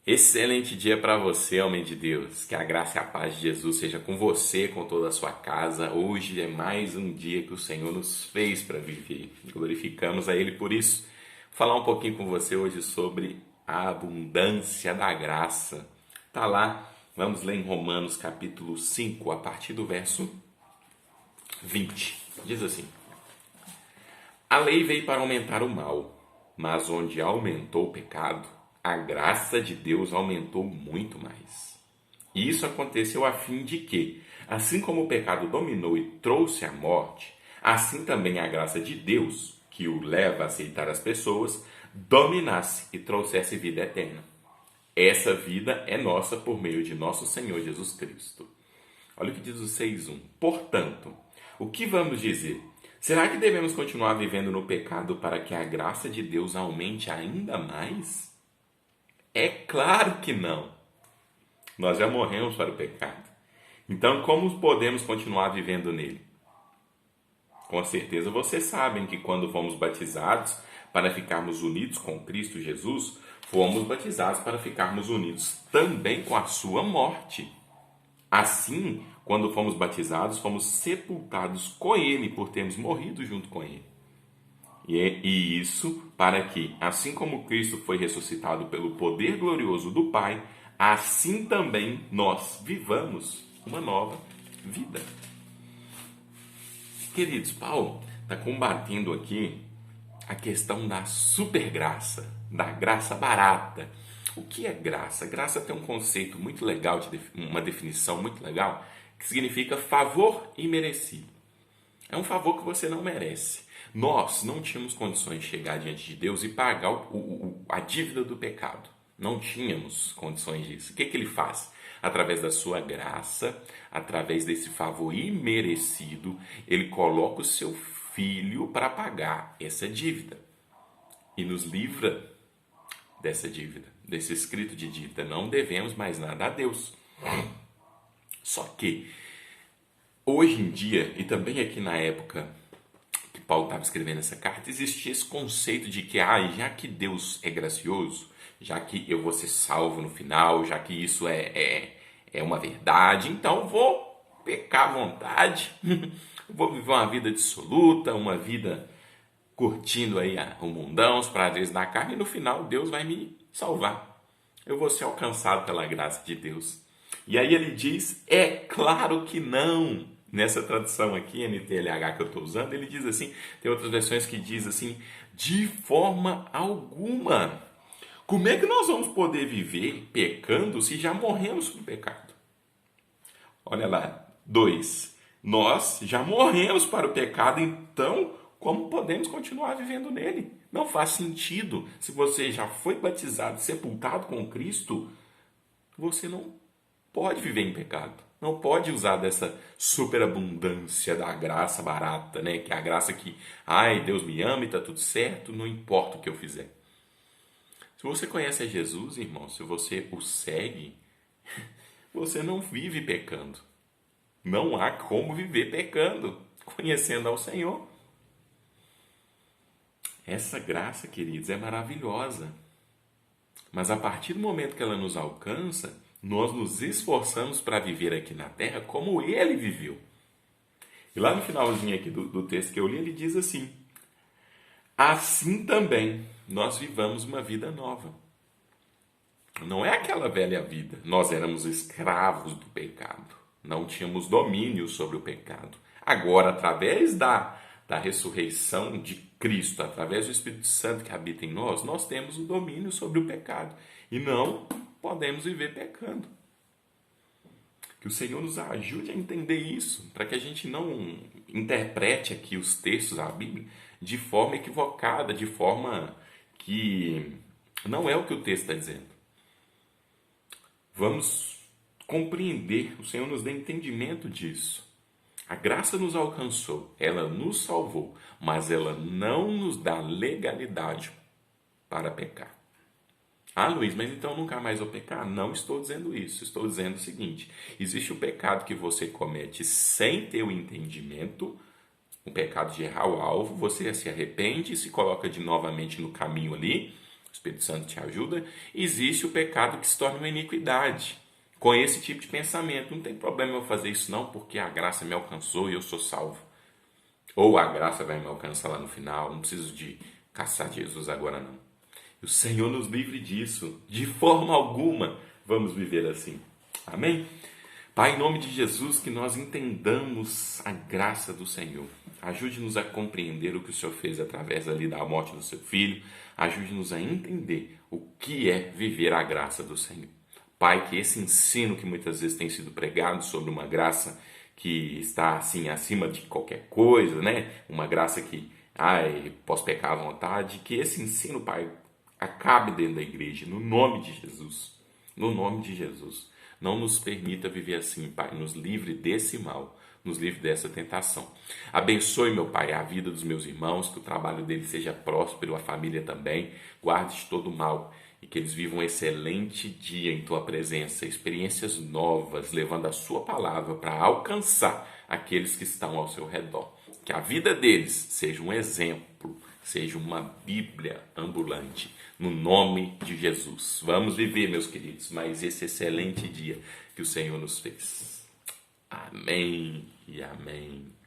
Excelente dia para você, homem de Deus. Que a graça e a paz de Jesus seja com você, com toda a sua casa. Hoje é mais um dia que o Senhor nos fez para viver. Glorificamos a Ele por isso. Vou falar um pouquinho com você hoje sobre a abundância da graça. Tá lá, vamos ler em Romanos capítulo 5, a partir do verso 20. Diz assim: A lei veio para aumentar o mal, mas onde aumentou o pecado, a graça de Deus aumentou muito mais. E isso aconteceu a fim de que, assim como o pecado dominou e trouxe a morte, assim também a graça de Deus, que o leva a aceitar as pessoas, dominasse e trouxesse vida eterna. Essa vida é nossa por meio de nosso Senhor Jesus Cristo. Olha o que diz o 6:1. Portanto, o que vamos dizer? Será que devemos continuar vivendo no pecado para que a graça de Deus aumente ainda mais? É claro que não. Nós já morremos para o pecado. Então, como podemos continuar vivendo nele? Com certeza vocês sabem que quando fomos batizados para ficarmos unidos com Cristo Jesus, fomos batizados para ficarmos unidos também com a sua morte. Assim, quando fomos batizados, fomos sepultados com Ele por termos morrido junto com Ele. E isso para que, assim como Cristo foi ressuscitado pelo poder glorioso do Pai, assim também nós vivamos uma nova vida. Queridos, Paulo está combatendo aqui a questão da supergraça, da graça barata. O que é graça? Graça tem um conceito muito legal, uma definição muito legal, que significa favor imerecido. É um favor que você não merece. Nós não tínhamos condições de chegar diante de Deus e pagar a dívida do pecado. Não tínhamos condições disso. O que ele faz? Através da sua graça, através desse favor imerecido, ele coloca o seu filho para pagar essa dívida. E nos livra dessa dívida, desse escrito de dívida. Não devemos mais nada a Deus. Só que, hoje em dia, e também aqui na época que Paulo estava escrevendo essa carta, existia esse conceito de que, já que Deus é gracioso, já que eu vou ser salvo no final, já que isso é uma verdade, então vou pecar à vontade, vou viver uma vida dissoluta, uma vida curtindo aí o mundão, os prazeres da carne, e no final Deus vai me salvar. Eu vou ser alcançado pela graça de Deus. E aí ele diz, é claro que não. Nessa tradução aqui, NTLH que eu estou usando, ele diz assim, tem outras versões que diz assim, de forma alguma. Como é que nós vamos poder viver pecando se já morremos para o pecado? Olha lá, 2. Nós já morremos para o pecado, então como podemos continuar vivendo nele? Não faz sentido. Se você já foi batizado, sepultado com Cristo, você não pode viver em pecado. Não pode usar dessa superabundância da graça barata, né? Que é a graça que, Deus me ama e está tudo certo, não importa o que eu fizer. Se você conhece a Jesus, irmão, se você o segue, você não vive pecando. Não há como viver pecando, conhecendo ao Senhor. Essa graça, queridos, é maravilhosa. Mas a partir do momento que ela nos alcança, nós nos esforçamos para viver aqui na terra como ele viveu. E lá no finalzinho aqui do texto que eu li, ele diz assim, assim também nós vivamos uma vida nova. Não é aquela velha vida. Nós éramos escravos do pecado. Não tínhamos domínio sobre o pecado. Agora, através da ressurreição de Cristo, através do Espírito Santo que habita em nós, nós temos o domínio sobre o pecado. E não podemos viver pecando. Que o Senhor nos ajude a entender isso, para que a gente não interprete aqui os textos da Bíblia de forma equivocada, de forma que não é o que o texto está dizendo. Vamos compreender, o Senhor nos dê entendimento disso. A graça nos alcançou, ela nos salvou, mas ela não nos dá legalidade para pecar. Luiz, mas então nunca mais vou pecar? Não estou dizendo isso. Estou dizendo o seguinte, existe o pecado que você comete sem ter o entendimento, o pecado de errar o alvo, você se arrepende, se coloca novamente no caminho ali, O Espírito Santo te ajuda. Existe o pecado que se torna uma iniquidade. Com esse tipo de pensamento, não tem problema eu fazer isso não, porque a graça me alcançou e eu sou salvo. Ou a graça vai me alcançar lá no final, não preciso de caçar Jesus agora não. O Senhor nos livre disso, de forma alguma vamos viver assim. Amém? Pai, em nome de Jesus, que nós entendamos a graça do Senhor. Ajude-nos a compreender o que o Senhor fez através ali da morte do seu Filho. Ajude-nos a entender o que é viver a graça do Senhor. Pai, que esse ensino que muitas vezes tem sido pregado sobre uma graça que está assim acima de qualquer coisa, né? Uma graça que, posso pecar à vontade, que esse ensino, Pai, acabe dentro da igreja, no nome de Jesus. No nome de Jesus. Não nos permita viver assim, Pai. Nos livre desse mal. Nos livre dessa tentação. Abençoe, meu Pai, a vida dos meus irmãos, que o trabalho deles seja próspero, a família também. Guarde de todo mal e que eles vivam um excelente dia em Tua presença, experiências novas, levando a Sua palavra para alcançar aqueles que estão ao seu redor. Que a vida deles seja um exemplo, seja uma Bíblia ambulante, no nome de Jesus. Vamos viver, meus queridos, mais esse excelente dia que o Senhor nos fez. Amém e amém.